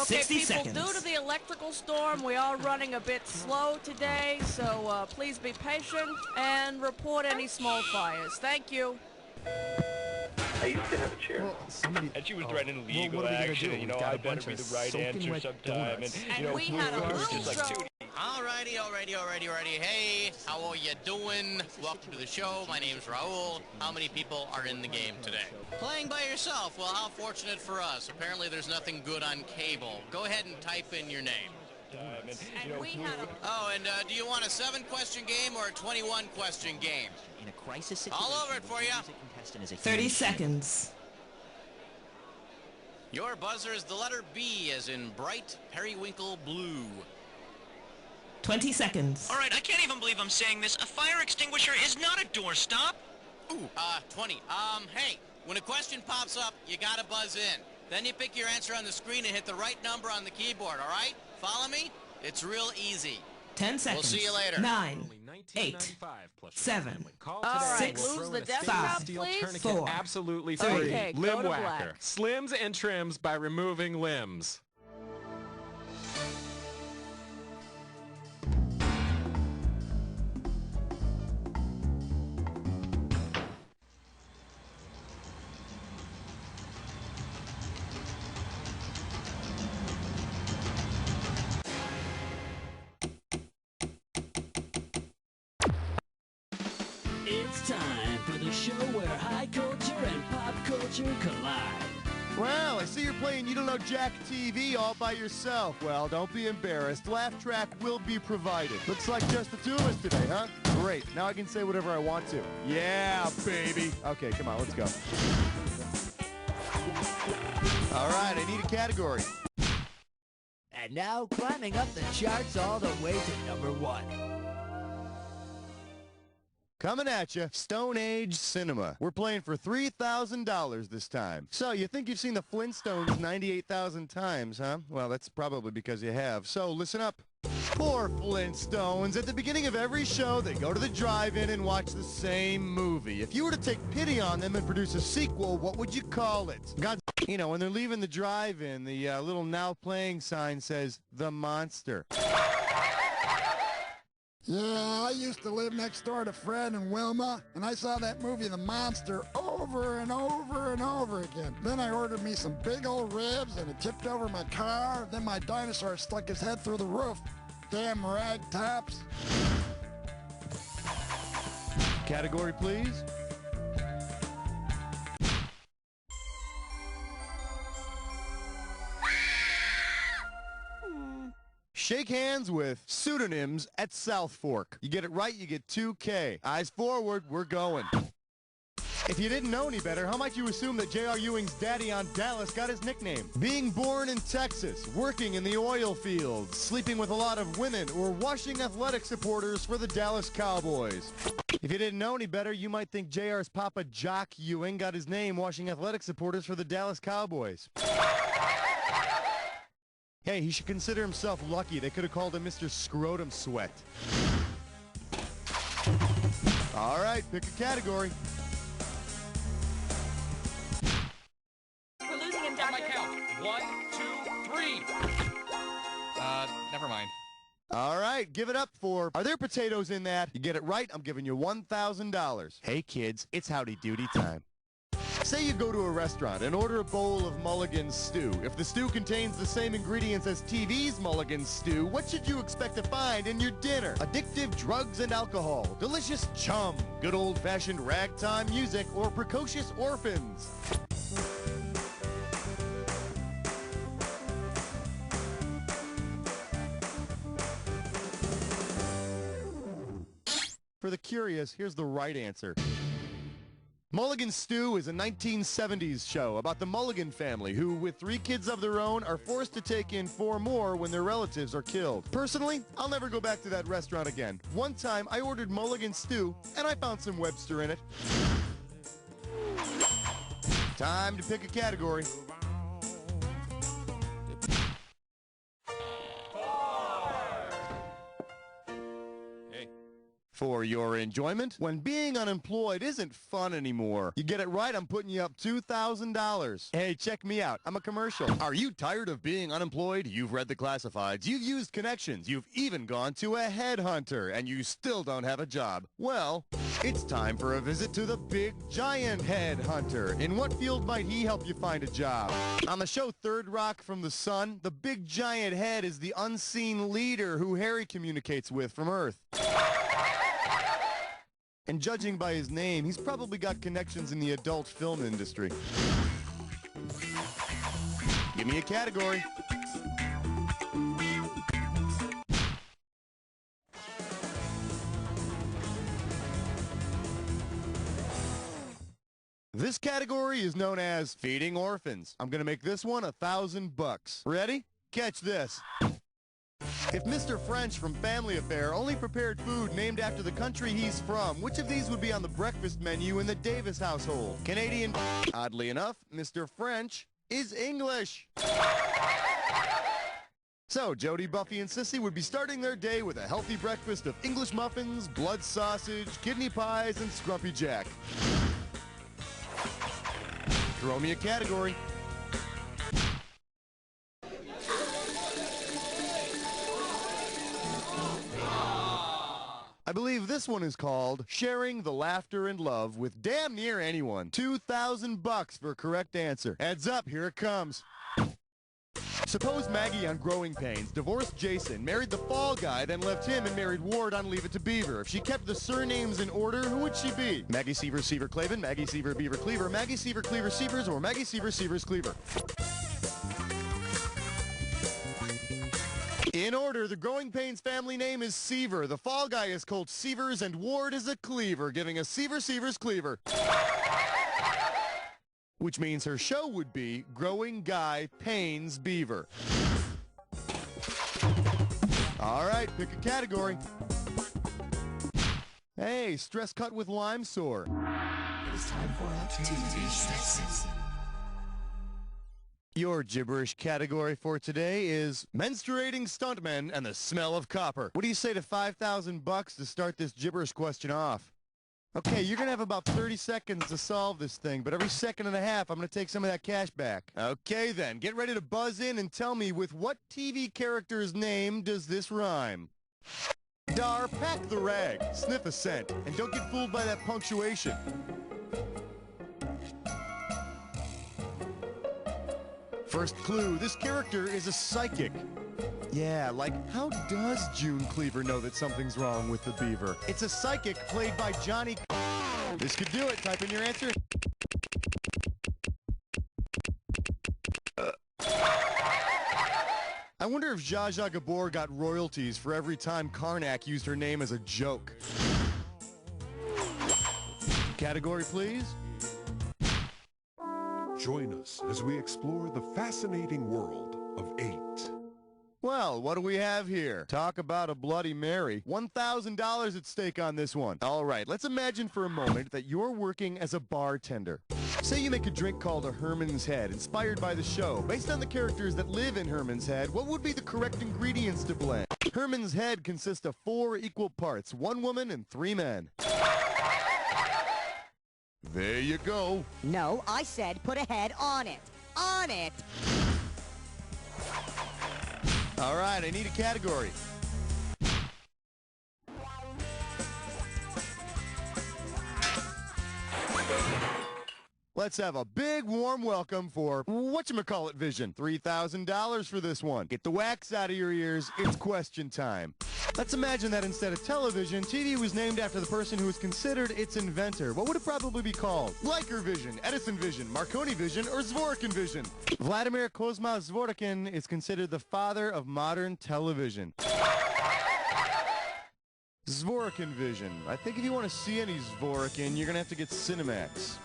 60 people, seconds. due to the electrical storm, we are running a bit slow today, so please be patient and report any small fires. Thank you. I used to have a chair. Well, somebody... And she was threatening legal what are we gonna action, do? and, you know, We've got I a bunch better be of the right soaking answer wet sometime. donuts. And, you know, we had a we're little just like show. Tootie. Alrighty. Hey, how are you doing? Welcome to the show. My name's Raul. How many people are in the game today? Playing by yourself. Well, how fortunate for us. Apparently there's nothing good on cable. Go ahead and type in your name. And we had a... Oh, and do you want a 7-question game or a 21-question game? In a crisis situation, All over it for you. 30 seconds. Your buzzer is the letter B, as in bright periwinkle blue. 20 seconds. All right, I can't even believe I'm saying this. A fire extinguisher is not a doorstop. Ooh, 20. Hey, when a question pops up, you gotta buzz in. Then you pick your answer on the screen and hit the right number on the keyboard, all right? Follow me? It's real easy. 10 seconds. We'll see you later. 9, 8, 7, All right, 6, lose the 5, desktop, please. 4, Absolutely Three. free. Okay, go Limb to Whacker. black. Slims and trims by removing limbs. It's time for the show where high culture and pop culture collide. Well, I see you're playing You Don't Know Jack TV all by yourself. Well, don't be embarrassed. Laugh track will be provided. Looks like just the two of us today, huh? Great. Now I can say whatever I want to. Yeah, baby. Okay, come on, let's go. All right, I need a category. And now climbing up the charts all the way to number 1. Coming at you, Stone Age Cinema. We're playing for $3,000 this time. So, you think you've seen the Flintstones 98,000 times, huh? Well, that's probably because you have. So, listen up. Poor Flintstones. At the beginning of every show, they go to the drive-in and watch the same movie. If you were to take pity on them and produce a sequel, what would you call it? God, you know, when they're leaving the drive-in, the little now playing sign says, The Monster. Yeah, I used to live next door to Fred and Wilma, and I saw that movie The Monster over and over and over again. Then I ordered me some big old ribs, and it tipped over my car. Then my dinosaur stuck his head through the roof. Damn rag tops. Category, please. Shake hands with pseudonyms at South Fork. You get it right, you get 2K. Eyes forward, we're going. If you didn't know any better, how might you assume that J.R. Ewing's daddy on Dallas got his nickname? Being born in Texas, working in the oil fields, sleeping with a lot of women, or washing athletic supporters for the Dallas Cowboys. If you didn't know any better, you might think J.R.'s papa Jock Ewing got his name washing athletic supporters for the Dallas Cowboys. Hey, he should consider himself lucky. They could have called him Mr. Scrotum Sweat. All right, pick a category. We're losing him, On Doctor. my count. 1, 2, 3. Never mind. All right, give it up for, are there potatoes in that? You get it right, I'm giving you $1,000. Hey, kids, it's howdy doody time. Say you go to a restaurant and order a bowl of Mulligan's stew. If the stew contains the same ingredients as TV's Mulligan's stew, what should you expect to find in your dinner? Addictive drugs and alcohol, delicious chum, good old-fashioned ragtime music, or precocious orphans? For the curious, here's the right answer. Mulligan Stew is a 1970s show about the Mulligan family who, with 3 kids of their own, are forced to take in 4 more when their relatives are killed. Personally, I'll never go back to that restaurant again. One time, I ordered Mulligan Stew, and I found some Webster in it. Time to pick a category. For your enjoyment, when being unemployed isn't fun anymore. You get it right, I'm putting you up $2,000. Hey, check me out. I'm a commercial. Are you tired of being unemployed? You've read the classifieds. You've used connections. You've even gone to a headhunter, and you still don't have a job. Well, it's time for a visit to the big giant headhunter. In what field might he help you find a job? On the show Third Rock from the Sun, the big giant head is the unseen leader who Harry communicates with from Earth. And judging by his name, he's probably got connections in the adult film industry. Give me a category. This category is known as feeding orphans. I'm gonna make this one $1,000. Ready? Catch this. If Mr. French from Family Affair only prepared food named after the country he's from, which of these would be on the breakfast menu in the Davis household? Canadian. Oddly enough, Mr. French is English. So, Jody, Buffy, and Sissy would be starting their day with a healthy breakfast of English muffins, blood sausage, kidney pies, and Scrumpy Jack. Throw me a category. I believe this one is called Sharing the Laughter and Love with Damn Near Anyone. $2,000 for a correct answer. Heads up, here it comes. Suppose Maggie on Growing Pains divorced Jason, married the Fall Guy, then left him and married Ward on Leave It to Beaver. If she kept the surnames in order, who would she be? Maggie Seaver, Seaver, Clavin, Maggie Seaver, Beaver, Cleaver, Maggie Seaver, Cleaver, Seavers, or Maggie Seaver, Seavers, Cleaver? In order, the Growing Pains family name is Seaver. The Fall Guy is called Seavers, and Ward is a Cleaver, giving us Seaver, Seavers, Cleaver. Which means her show would be Growing Guy Pains Beaver. All right, pick a category. Hey, stress cut with lime sore. It is time for a TV stress. Your gibberish category for today is menstruating stuntmen and the smell of copper. What do you say to $5,000 to start this gibberish question off? Okay, you're going to have about 30 seconds to solve this thing, but every second and a half, I'm going to take some of that cash back. Okay, then. Get ready to buzz in and tell me with what TV character's name does this rhyme? Dar, pack the rag, sniff a scent, and don't get fooled by that punctuation. First clue, this character is a psychic. Yeah, like, how does June Cleaver know that something's wrong with the beaver? It's a psychic played by Johnny... This could do it. Type in your answer. I wonder if Zsa Zsa Gabor got royalties for every time Karnak used her name as a joke. Category, please. Join us as we explore the fascinating world of 8. Well, what do we have here? Talk about a Bloody Mary. $1,000 at stake on this one. All right, let's imagine for a moment that you're working as a bartender. Say you make a drink called a Herman's Head, inspired by the show. Based on the characters that live in Herman's Head, what would be the correct ingredients to blend? Herman's Head consists of 4 equal parts, 1 woman and 3 men. There you go. No, I said put a head on it. On it! All right, I need a category. Let's have a big warm welcome for whatchamacallit Vision. $3,000 for this one. Get the wax out of your ears. It's question time. Let's imagine that instead of television, TV was named after the person who was considered its inventor. What would it probably be called? Leica Vision, Edison Vision, Marconi Vision, or Zworykin Vision? Vladimir Kozma Zworykin is considered the father of modern television. Zworykin Vision. I think if you want to see any Zworykin, you're going to have to get Cinemax.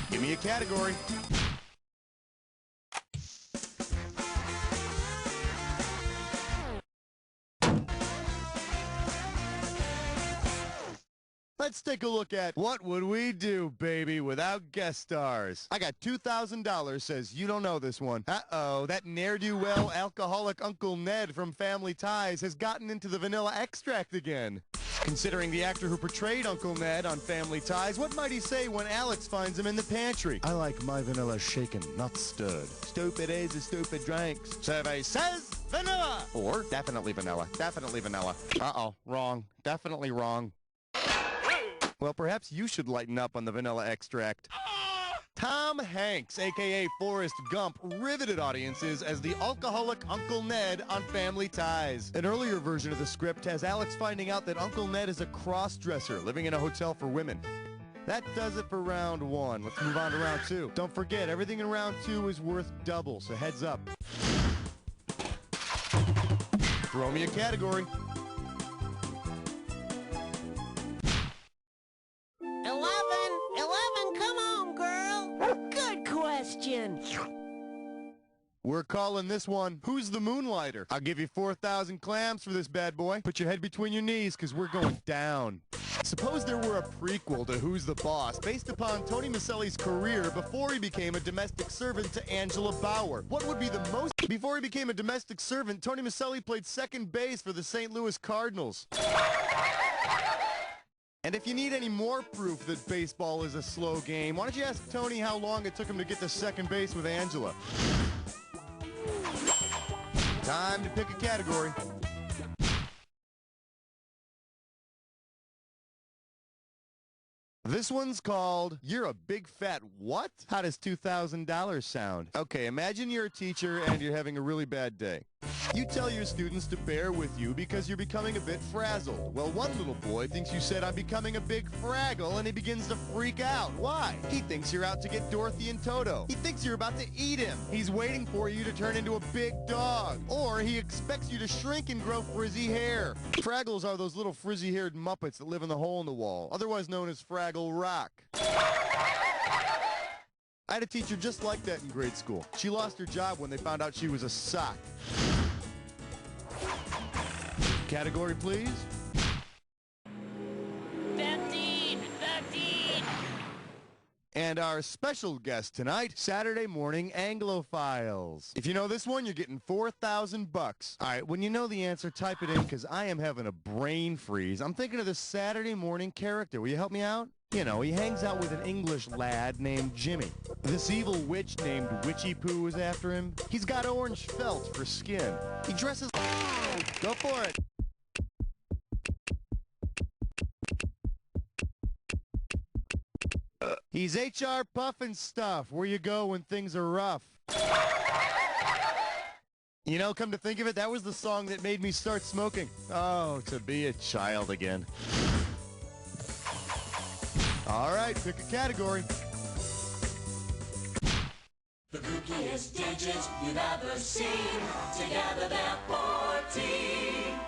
Give me a category. Let's take a look at What Would We Do, Baby, without guest stars. I got $2,000 says you don't know this one. Uh-oh, that ne'er-do-well alcoholic Uncle Ned from Family Ties has gotten into the vanilla extract again. Considering the actor who portrayed Uncle Ned on Family Ties, what might he say when Alex finds him in the pantry? I like my vanilla shaken, not stirred. Stupid is a stupid drinks. Survey says vanilla! Or definitely vanilla. Definitely vanilla. Uh-oh, wrong. Definitely wrong. Well, perhaps you should lighten up on the vanilla extract. Tom Hanks, a.k.a. Forrest Gump, riveted audiences as the alcoholic Uncle Ned on Family Ties. An earlier version of the script has Alex finding out that Uncle Ned is a cross-dresser living in a hotel for women. That does it for round one. Let's move on to round two. Don't forget, everything in round two is worth double, so heads up. Throw me a category. 11, come on, girl. Good question. We're calling this one, Who's the Moonlighter? I'll give you 4,000 clams for this bad boy. Put your head between your knees, because we're going down. Suppose there were a prequel to Who's the Boss, based upon Tony Maselli's career before he became a domestic servant to Angela Bauer. What would be the most... Before he became a domestic servant, Tony Maselli played second base for the St. Louis Cardinals. And if you need any more proof that baseball is a slow game, why don't you ask Tony how long it took him to get to second base with Angela? Time to pick a category. This one's called, You're a Big Fat What? How does $2,000 sound? Okay, imagine you're a teacher and you're having a really bad day. You tell your students to bear with you because you're becoming a bit frazzled. Well, one little boy thinks you said, I'm becoming a big fraggle, and he begins to freak out. Why? He thinks you're out to get Dorothy and Toto. He thinks you're about to eat him. He's waiting for you to turn into a big dog. Or he expects you to shrink and grow frizzy hair. Fraggles are those little frizzy-haired Muppets that live in the hole in the wall, otherwise known as Fraggle Rock. I had a teacher just like that in grade school. She lost her job when they found out she was a sock. Category, please. 13. And our special guest tonight, Saturday Morning Anglophiles. If you know this one, you're getting 4,000 bucks. All right, when you know the answer, type it in, because I am having a brain freeze. I'm thinking of the Saturday morning character. Will you help me out? You know, he hangs out with an English lad named Jimmy. This evil witch named Witchy Poo is after him. He's got orange felt for skin. He dresses... Go for it. He's HR Puffin stuff, where you go when things are rough. You know, come to think of it, that was the song that made me start smoking. Oh, to be a child again. All right, pick a category. The kookiest digits you've ever seen. Together they're 14.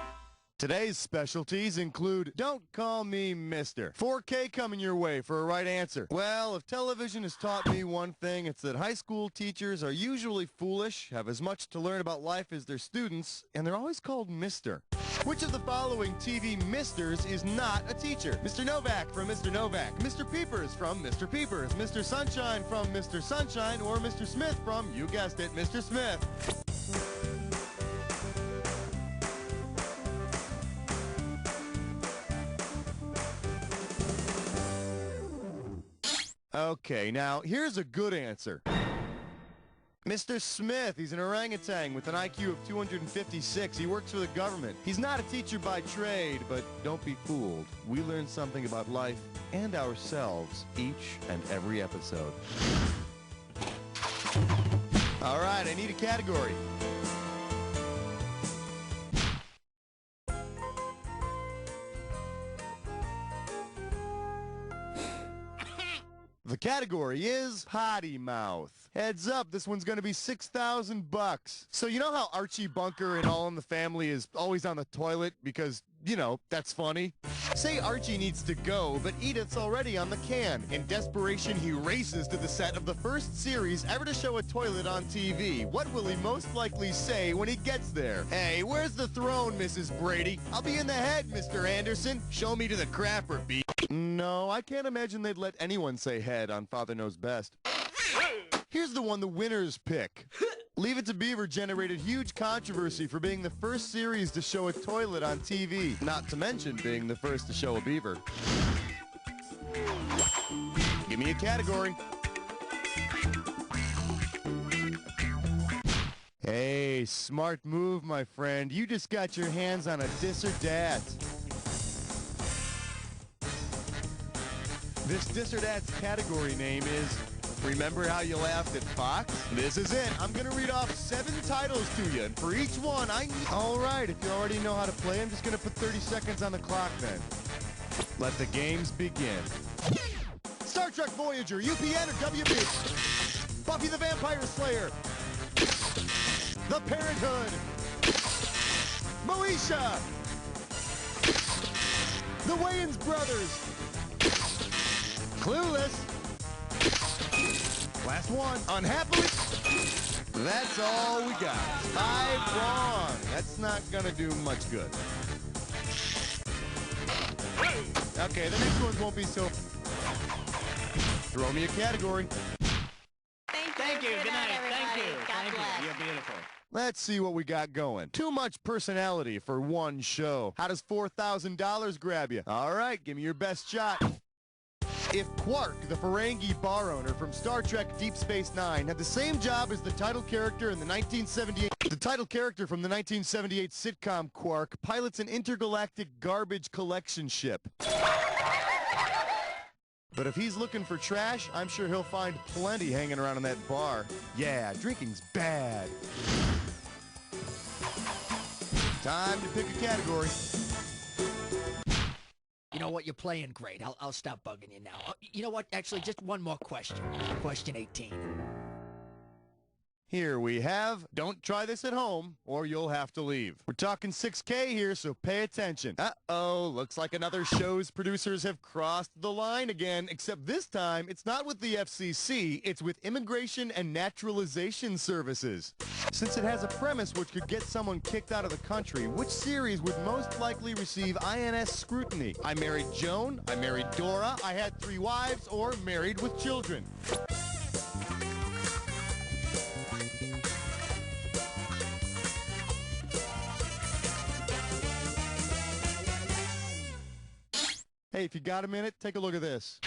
Today's specialties include Don't Call Me Mister. 4K coming your way for a right answer. Well, if television has taught me one thing, it's that high school teachers are usually foolish, have as much to learn about life as their students, and they're always called Mister. Which of the following TV misters is not a teacher? Mr. Novak from Mr. Novak, Mr. Peepers from Mr. Peepers, Mr. Sunshine from Mr. Sunshine, or Mr. Smith from, you guessed it, Mr. Smith. Okay, now, here's a good answer. Mr. Smith, he's an orangutan with an IQ of 256. He works for the government. He's not a teacher by trade, but don't be fooled. We learn something about life and ourselves each and every episode. All right, I need a category. The category is Potty Mouth. Heads up, this one's gonna be 6,000 bucks. So you know how Archie Bunker and All in the Family is always on the toilet because, you know, that's funny? Say Archie needs to go, but Edith's already on the can. In desperation, he races to the set of the first series ever to show a toilet on TV. What will he most likely say when he gets there? Hey, where's the throne, Mrs. Brady? I'll be in the head, Mr. Anderson. Show me to the crapper, B. No, I can't imagine they'd let anyone say head on Father Knows Best. Here's the one the winners pick. Leave It to Beaver generated huge controversy for being the first series to show a toilet on TV, not to mention being the first to show a beaver. Give me a category. Hey, smart move, my friend. You just got your hands on a dis or dat. This dis or dat's category name is Remember How You Laughed at Fox? This is it. I'm going to read off 7 titles to you, and for each one, I need... All right, if you already know how to play, I'm just going to put 30 seconds on the clock then. Let the games begin. Star Trek Voyager, UPN or WB? Buffy the Vampire Slayer. The Parenthood. Moesha. The Wayans Brothers. Clueless. Last one. Unhappily. That's all we got. 5 wrong. That's not gonna do much good. Okay, the next ones won't be so... Throw me a category. Thank you. Good night. Thank you. Thank you. You're beautiful. Let's see what we got going. Too much personality for one show. How does $4,000 grab you? All right, give me your best shot. If Quark, the Ferengi bar owner from Star Trek Deep Space Nine, had the same job as the title character in the 1978... The title character from the 1978 sitcom Quark pilots an intergalactic garbage collection ship. But if he's looking for trash, I'm sure he'll find plenty hanging around in that bar. Yeah, drinking's bad. Time to pick a category. You know what? You're playing great. I'll stop bugging you now. You know what? Actually, just one more question. Question 18. Here we have, don't try this at home, or you'll have to leave. We're talking 6K here, so pay attention. Uh-oh, looks like another show's producers have crossed the line again, except this time, it's not with the FCC, it's with Immigration and Naturalization Services. Since it has a premise which could get someone kicked out of the country, which series would most likely receive INS scrutiny? I Married Joan, I Married Dora, I Had 3 Wives, or Married with Children? Hey, if you got a minute, take a look at this.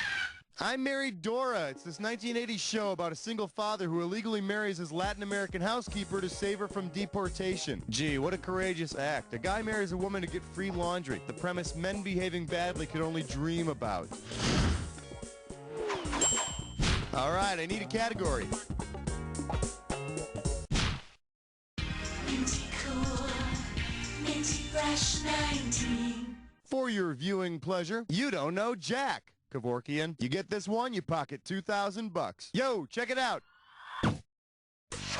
I Married Dora. It's this 1980s show about a single father who illegally marries his Latin American housekeeper to save her from deportation. Gee, what a courageous act. A guy marries a woman to get free laundry. The premise men behaving badly could only dream about. All right, I need a category. Minty cool, minty fresh 19. For your viewing pleasure, you don't know Jack Kevorkian. You get this one, you pocket $2,000. Yo, check it out.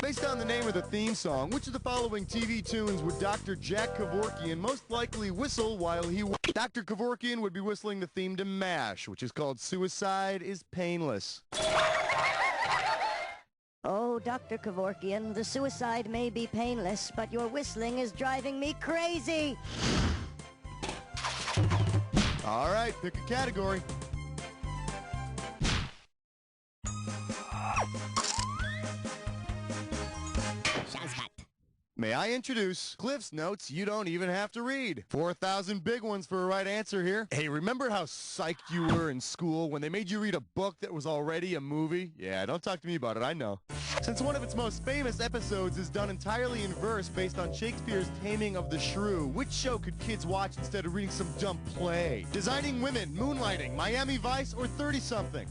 Based on the name of the theme song, which of the following TV tunes would Dr. Jack Kevorkian most likely whistle while he... Dr. Kevorkian would be whistling the theme to MASH, which is called Suicide is Painless. Oh, Dr. Kevorkian, the suicide may be painless, but your whistling is driving me crazy. All right, pick a category. May I introduce Cliff's Notes you don't even have to read. 4,000 big ones for a right answer here. Hey, remember how psyched you were in school when they made you read a book that was already a movie? Yeah, don't talk to me about it, I know. Since one of its most famous episodes is done entirely in verse based on Shakespeare's Taming of the Shrew, which show could kids watch instead of reading some dumb play? Designing Women, Moonlighting, Miami Vice, or 30-something?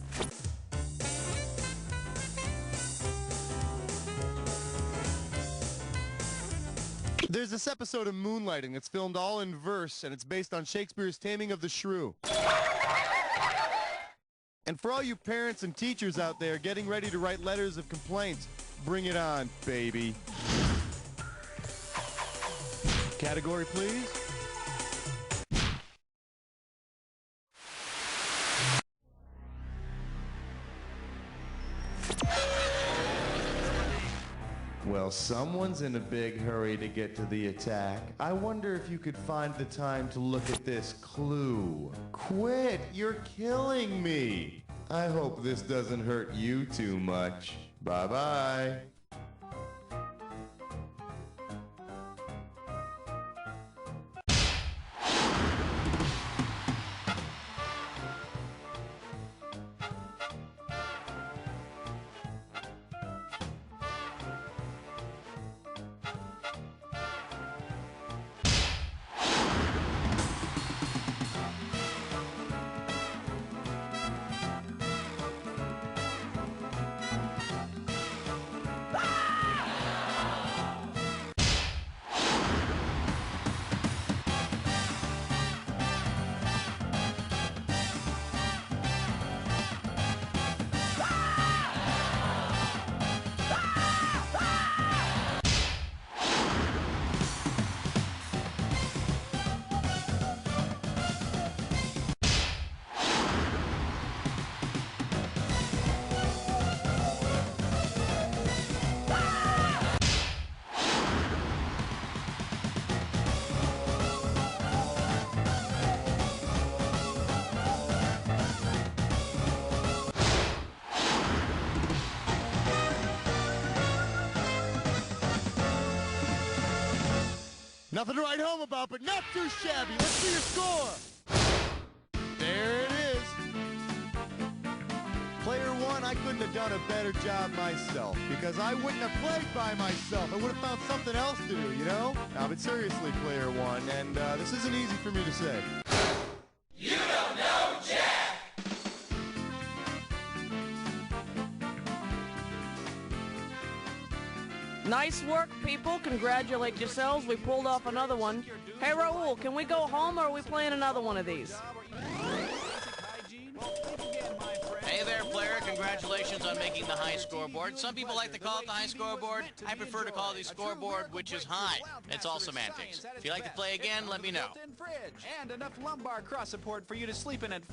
There's this episode of Moonlighting that's filmed all in verse, and it's based on Shakespeare's Taming of the Shrew. And for all you parents and teachers out there getting ready to write letters of complaint, bring it on, baby. Category, please. Well, someone's in a big hurry to get to the attack. I wonder if you could find the time to look at this clue. Quit! You're killing me! I hope this doesn't hurt you too much. Bye-bye. Nothing to write home about, but not too shabby. Let's see your score. There it is. Player one, I couldn't have done a better job myself because I wouldn't have played by myself. I would have found something else to do, you know? Now, but seriously, player one, and this isn't easy for me to say. You don't know Jack! Nice work, people. Congratulate yourselves. We pulled off another one. Hey, Raul, can we go home or are we playing another one of these? Hey there, player. Congratulations on making the high scoreboard. Some people like to call it the high scoreboard. I prefer to call it the scoreboard, which is high. It's all semantics. If you'd like to play again, let me know. And enough lumbar cross support for you to sleep in at